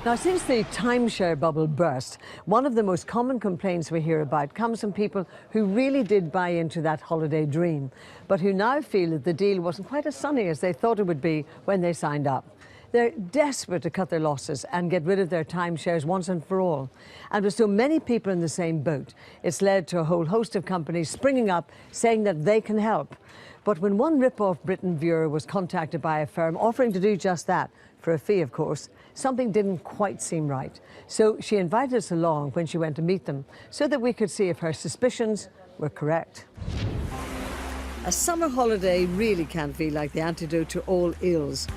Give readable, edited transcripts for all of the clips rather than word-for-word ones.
Now, since the timeshare bubble burst, one of the most common complaints we hear about comes from people who really did buy into that holiday dream, but who now feel that the deal wasn't quite as sunny as they thought it would be when they signed up. They're desperate to cut their losses and get rid of their timeshares once and for all. And with so many people in the same boat, it's led to a whole host of companies springing up saying that they can help. But when one Rip-Off Britain viewer was contacted by a firm offering to do just that, for a fee of course, something didn't quite seem right. So she invited us along when she went to meet them so that we could see if her suspicions were correct. A summer holiday really can feel like the antidote to all ills.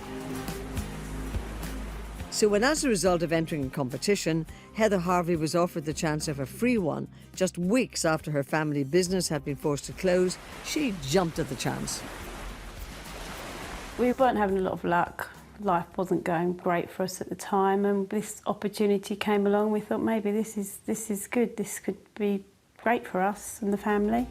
So when, as a result of entering a competition, Heather Harvey was offered the chance of a free one just weeks after her family business had been forced to close, she jumped at the chance. We weren't having a lot of luck. Life wasn't going great for us at the time, and this opportunity came along. We thought maybe this is good. This could be great for us and the family.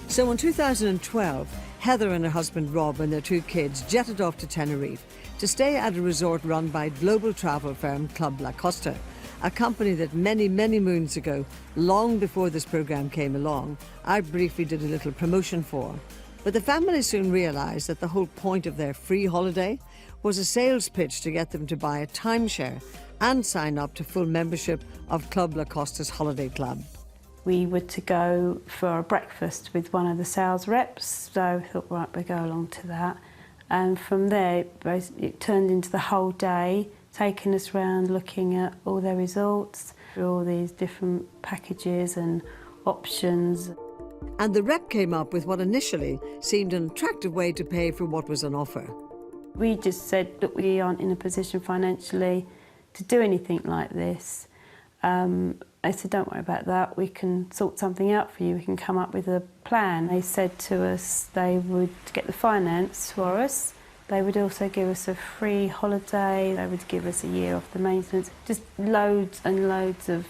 So in 2012, Heather and her husband Rob and their two kids jetted off to Tenerife to stay at a resort run by global travel firm Club Costa, a company that many moons ago, long before this programme came along, I briefly did a little promotion for. But the family soon realised that the whole point of their free holiday was a sales pitch to get them to buy a timeshare and sign up to full membership of Club Costa's holiday club. We were to go for a breakfast with one of the sales reps, so we thought, right, we'll go along to that. And from there, it turned into the whole day, taking us around looking at all their resorts, all these different packages and options. And the rep came up with what initially seemed an attractive way to pay for what was on offer. We just said that we aren't in a position financially to do anything like this. I said, don't worry about that, we can sort something out for you, we can come up with a plan. They said to us they would get the finance for us, they would also give us a free holiday, they would give us a year off the maintenance, just loads and loads of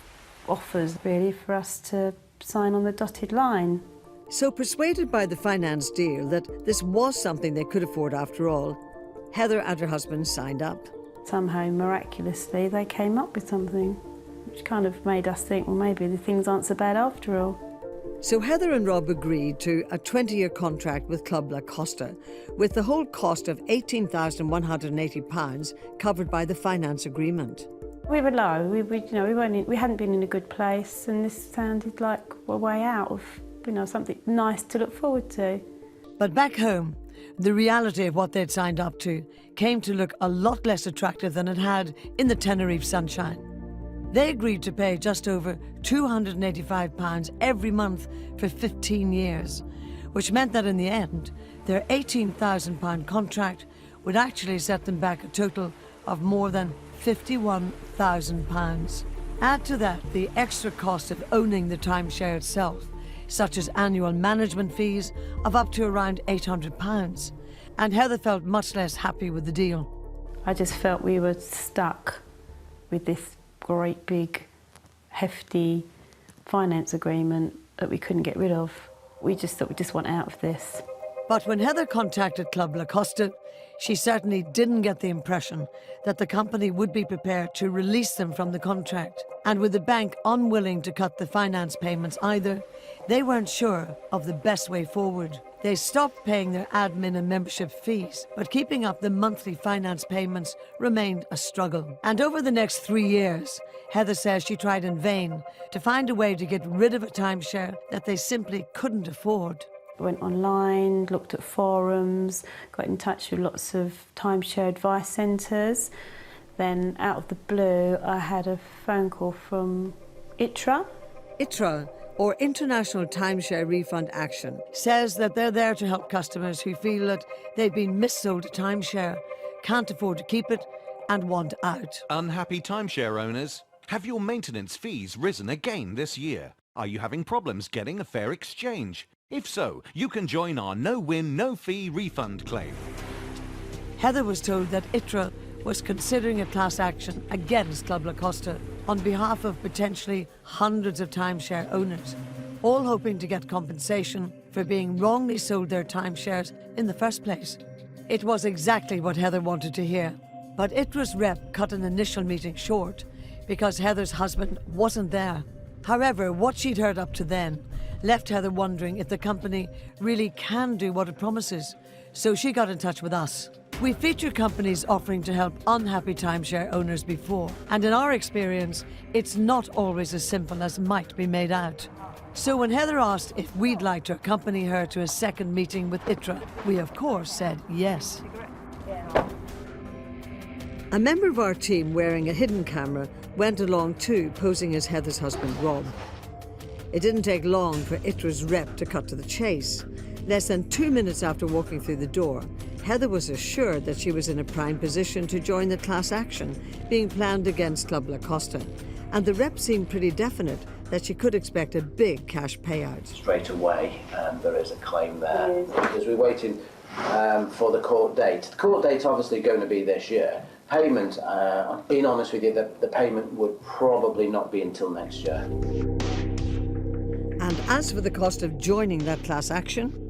offers really for us to sign on the dotted line. So persuaded by the finance deal that this was something they could afford after all, Heather and her husband signed up. Somehow, miraculously, they came up with something, which kind of made us think, well, maybe the things aren't so bad after all. So Heather and Rob agreed to a 20-year contract with Club Costa, with the whole cost of £18,180 covered by the finance agreement. We were low. We hadn't been in a good place, and this sounded like a way out of, something nice to look forward to. But back home, the reality of what they'd signed up to came to look a lot less attractive than it had in the Tenerife sunshine. They agreed to pay just over £285 every month for 15 years, which meant that in the end, their £18,000 contract would actually set them back a total of more than £51,000. Add to that the extra cost of owning the timeshare itself, such as annual management fees of up to around £800, and Heather felt much less happy with the deal. I just felt we were stuck with this great big hefty finance agreement that we couldn't get rid of. We just thought we just want out of this. But when Heather contacted Club Costa, she certainly didn't get the impression that the company would be prepared to release them from the contract. And with the bank unwilling to cut the finance payments either, they weren't sure of the best way forward. They stopped paying their admin and membership fees, but keeping up the monthly finance payments remained a struggle. And over the next 3 years, Heather says she tried in vain to find a way to get rid of a timeshare that they simply couldn't afford. Went online, looked at forums, got in touch with lots of timeshare advice centres. Then, out of the blue, I had a phone call from ITRA. ITRA, or International Timeshare Refund Action, says that they're there to help customers who feel that they've been missold a timeshare, can't afford to keep it, and want out. Unhappy timeshare owners? Have your maintenance fees risen again this year? Are you having problems getting a fair exchange? If so, you can join our no-win, no-fee refund claim. Heather was told that ITRA was considering a class action against Club Costa on behalf of potentially hundreds of timeshare owners, all hoping to get compensation for being wrongly sold their timeshares in the first place. It was exactly what Heather wanted to hear. But ITRA's rep cut an initial meeting short because Heather's husband wasn't there. However, what she'd heard up to then left Heather wondering if the company really can do what it promises. So she got in touch with us. We feature companies offering to help unhappy timeshare owners before, and in our experience, it's not always as simple as might be made out. So when Heather asked if we'd like to accompany her to a second meeting with ITRA, we of course said yes. A member of our team wearing a hidden camera went along too, posing as Heather's husband, Rob. It didn't take long for ITRA's rep to cut to the chase. Less than 2 minutes after walking through the door, Heather was assured that she was in a prime position to join the class action being planned against Club Costa, and the rep seemed pretty definite that she could expect a big cash payout. Straight away, there is a claim there, because we're waiting for the court date. The court date's obviously going to be this year. Payment, being honest with you, the payment would probably not be until next year. And as for the cost of joining that class action,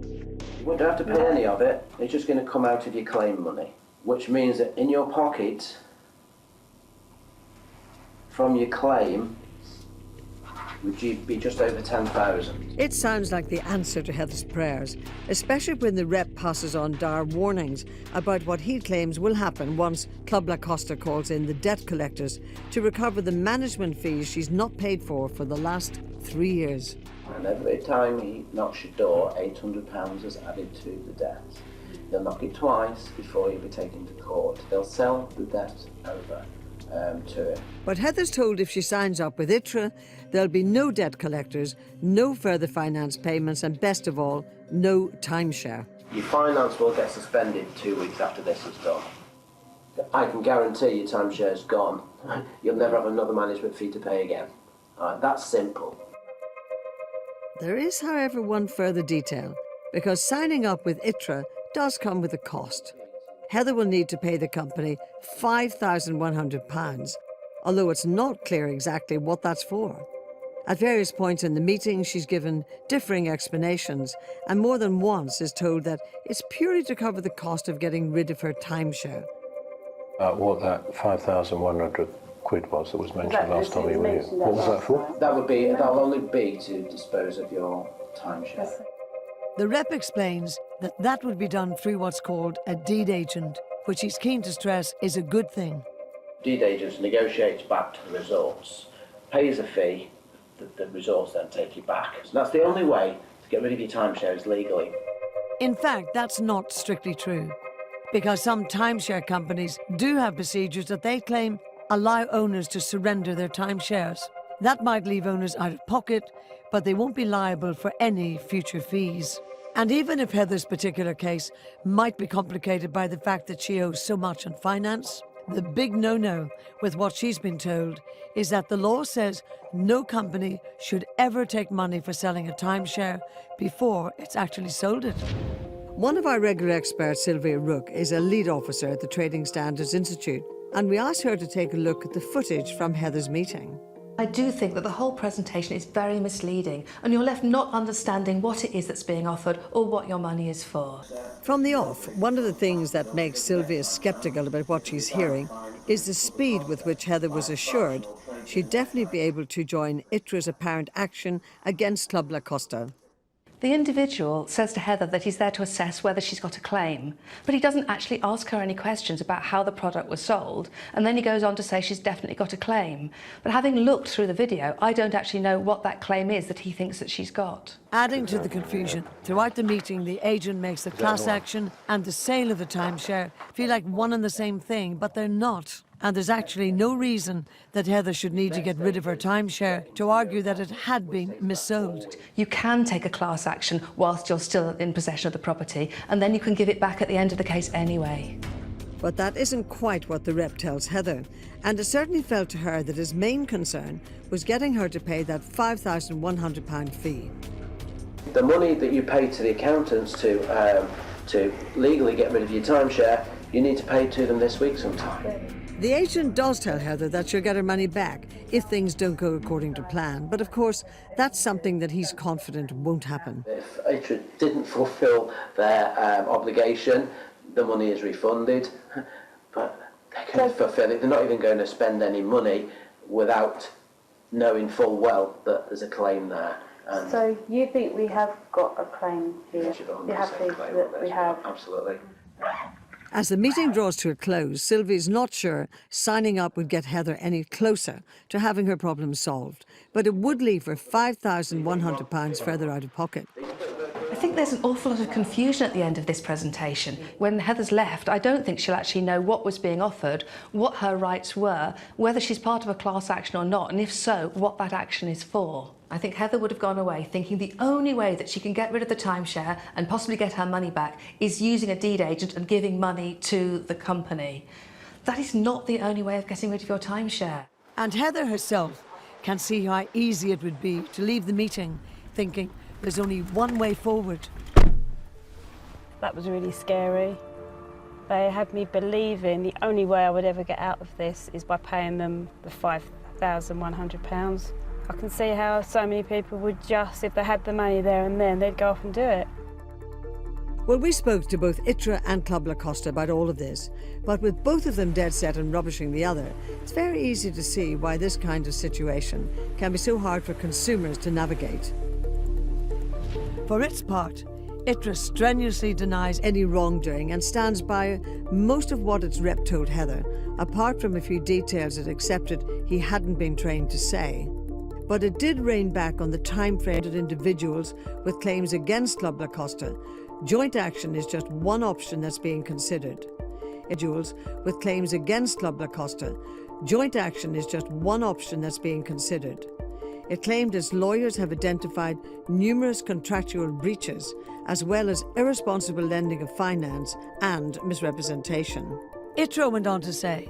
You wouldn't have to pay any of it, it's just going to come out of your claim money, which means that in your pocket, from your claim, would you be just over 10,000. it sounds like the answer to Heather's prayers, especially when the rep passes on dire warnings about what he claims will happen once Club Costa calls in the debt collectors to recover the management fees she's not paid for the last 3 years. And every time he knocks your door, £800 is added to the debt. They'll knock it twice before you'll be taken to court. They'll sell the debt over to him. But Heather's told if she signs up with ITRA, there'll be no debt collectors, no further finance payments, and best of all, no timeshare. Your finance will get suspended 2 weeks after this is done. I can guarantee your timeshare's gone. You'll never have another management fee to pay again. That's simple. There is, however, one further detail, because signing up with ITRA does come with a cost. Heather will need to pay the company £5,100, although it's not clear exactly what that's for. At various points in the meeting, she's given differing explanations, and more than once is told that it's purely to cover the cost of getting rid of her timeshare. What that 5,100 quid was that was mentioned last time we were here. What was that for? That'll only be to dispose of your timeshare. The rep explains that that would be done through what's called a deed agent, which he's keen to stress is a good thing. Deed agents negotiates back to the resorts, pays a fee, the resorts then take it back. So that's the only way to get rid of your timeshares legally. In fact, that's not strictly true, because some timeshare companies do have procedures that they claim allow owners to surrender their timeshares. That might leave owners out of pocket, but they won't be liable for any future fees. And even if Heather's particular case might be complicated by the fact that she owes so much on finance, the big no-no with what she's been told is that the law says no company should ever take money for selling a timeshare before it's actually sold it. One of our regular experts, Sylvia Rook, is a lead officer at the Trading Standards Institute, and we asked her to take a look at the footage from Heather's meeting. I do think that the whole presentation is very misleading, and you're left not understanding what it is that's being offered or what your money is for. From the off, one of the things that makes Sylvia sceptical about what she's hearing is the speed with which Heather was assured she'd definitely be able to join ITRA's apparent action against Club Costa. The individual says to Heather that he's there to assess whether she's got a claim, but he doesn't actually ask her any questions about how the product was sold, and then he goes on to say she's definitely got a claim. But having looked through the video, I don't actually know what that claim is that he thinks that she's got. Adding to the confusion, throughout the meeting, the agent makes the class action and the sale of the timeshare feel like one and the same thing, but they're not. And there's actually no reason that Heather should need to get rid of her timeshare to argue that it had been missold. You can take a class action whilst you're still in possession of the property, and then you can give it back at the end of the case anyway. But that isn't quite what the rep tells Heather, and it certainly felt to her that his main concern was getting her to pay that £5,100 fee. The money that you pay to the accountants to legally get rid of your timeshare, you need to pay to them this week sometime. The agent does tell Heather that she'll get her money back if things don't go according to plan, but of course that's something that he's confident won't happen. If ITRA didn't fulfil their obligation, the money is refunded, but they can fulfil it. They're not even going to spend any money without knowing full well that there's a claim there. And So you think we have got a claim here? you You're happy that we have? Absolutely. As the meeting draws to a close, Sylvie's not sure signing up would get Heather any closer to having her problem solved, but it would leave her £5,100 further out of pocket. I think there's an awful lot of confusion at the end of this presentation. When Heather's left, I don't think she'll actually know what was being offered, what her rights were, whether she's part of a class action or not, and if so, what that action is for. I think Heather would have gone away thinking the only way that she can get rid of the timeshare and possibly get her money back is using a deed agent and giving money to the company. That is not the only way of getting rid of your timeshare. And Heather herself can see how easy it would be to leave the meeting thinking there's only one way forward. That was really scary. They had me believing the only way I would ever get out of this is by paying them the £5,100. I can see how so many people would just, if they had the money there and then, they'd go off and do it. Well, we spoke to both ITRA and Club La Costa about all of this, but with both of them dead set on rubbishing the other, it's very easy to see why this kind of situation can be so hard for consumers to navigate. For its part, ITRA strenuously denies any wrongdoing and stands by most of what its rep told Heather, apart from a few details it accepted he hadn't been trained to say. But it did rein back on the time frame of individuals with claims against Club La Costa. Joint action is just one option that's being considered. Individuals with claims against Club La Costa. Joint action is just one option that's being considered. It claimed its lawyers have identified numerous contractual breaches, as well as irresponsible lending of finance and misrepresentation. ITRA went on to say,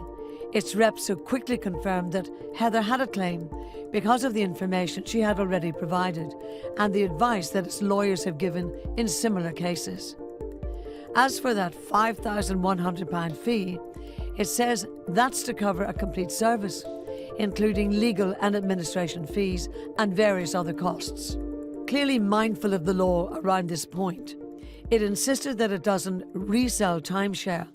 its reps so quickly confirmed that Heather had a claim because of the information she had already provided and the advice that its lawyers have given in similar cases. As for that £5,100 fee, it says that's to cover a complete service, including legal and administration fees and various other costs. Clearly mindful of the law around this point, it insisted that it doesn't resell timeshare,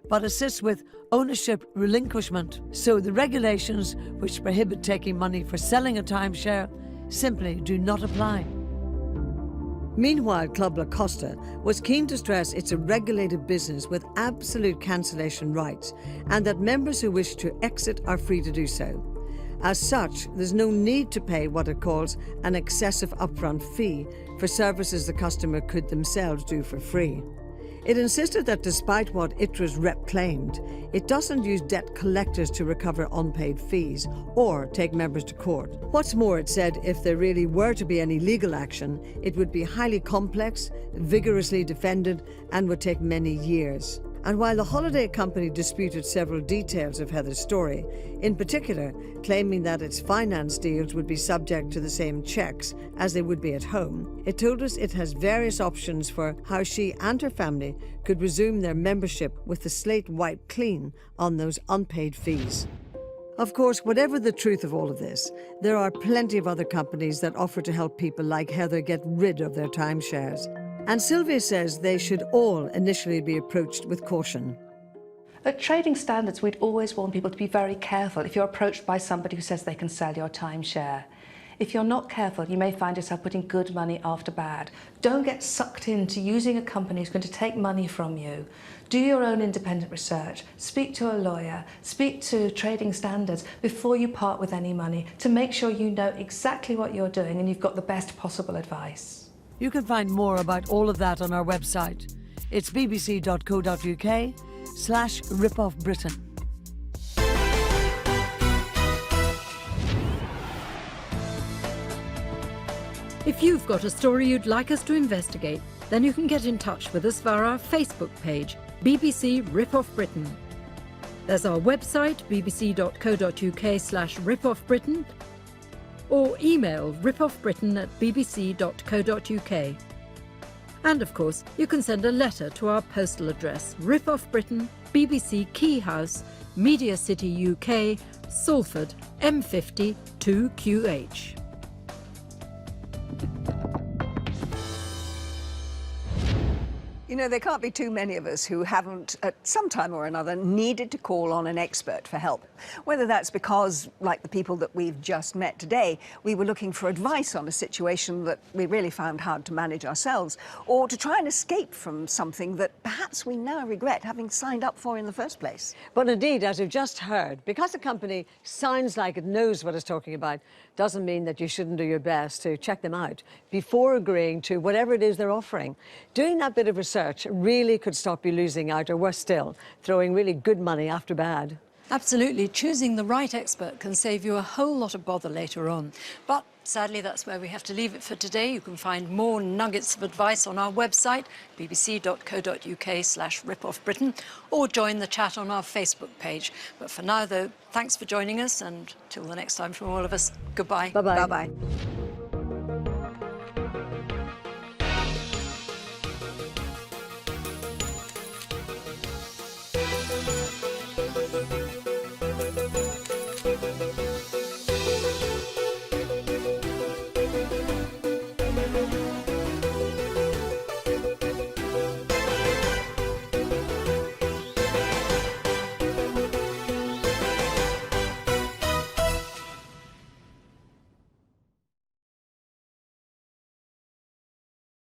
but assists with ownership relinquishment, so the regulations which prohibit taking money for selling a timeshare simply do not apply. Meanwhile, Club La Costa was keen to stress it's a regulated business with absolute cancellation rights and that members who wish to exit are free to do so. As such, there's no need to pay what it calls an excessive upfront fee for services the customer could themselves do for free. It insisted that despite what ITRA's rep claimed, it doesn't use debt collectors to recover unpaid fees or take members to court. What's more, it said if there really were to be any legal action, it would be highly complex, vigorously defended, and would take many years. And while the holiday company disputed several details of Heather's story, in particular claiming that its finance deals would be subject to the same checks as they would be at home, it told us it has various options for how she and her family could resume their membership with the slate wiped clean on those unpaid fees. Of course, whatever the truth of all of this, there are plenty of other companies that offer to help people like Heather get rid of their timeshares. And Sylvia says they should all initially be approached with caution. At Trading Standards, we'd always warn people to be very careful if you're approached by somebody who says they can sell your timeshare. If you're not careful, you may find yourself putting good money after bad. Don't get sucked into using a company who's going to take money from you. Do your own independent research. Speak to a lawyer. Speak to Trading Standards before you part with any money to make sure you know exactly what you're doing and you've got the best possible advice. You can find more about all of that on our website. It's bbc.co.uk/RipOffBritain. If you've got a story you'd like us to investigate, then you can get in touch with us via our Facebook page, BBC RipOffBritain. There's our website, bbc.co.uk/RipOffBritain, or email ripoffbritain@bbc.co.uk. And of course, you can send a letter to our postal address, RipOff Britain, BBC Key House, Media City UK, Salford, M50 2QH. You know, there can't be too many of us who haven't, at some time or another, needed to call on an expert for help. Whether that's because, like the people that we've just met today, we were looking for advice on a situation that we really found hard to manage ourselves, or to try and escape from something that perhaps we now regret having signed up for in the first place. But indeed, as we've just heard, because a company sounds like it knows what it's talking about, doesn't mean that you shouldn't do your best to check them out before agreeing to whatever it is they're offering. Doing that bit of research really could stop you losing out, or worse still, throwing really good money after bad. Absolutely. Choosing the right expert can save you a whole lot of bother later on. But sadly, that's where we have to leave it for today. You can find more nuggets of advice on our website, bbc.co.uk/RipOffBritain, or join the chat on our Facebook page. But for now, though, thanks for joining us, and till the next time from all of us, goodbye. Bye-bye. Bye-bye.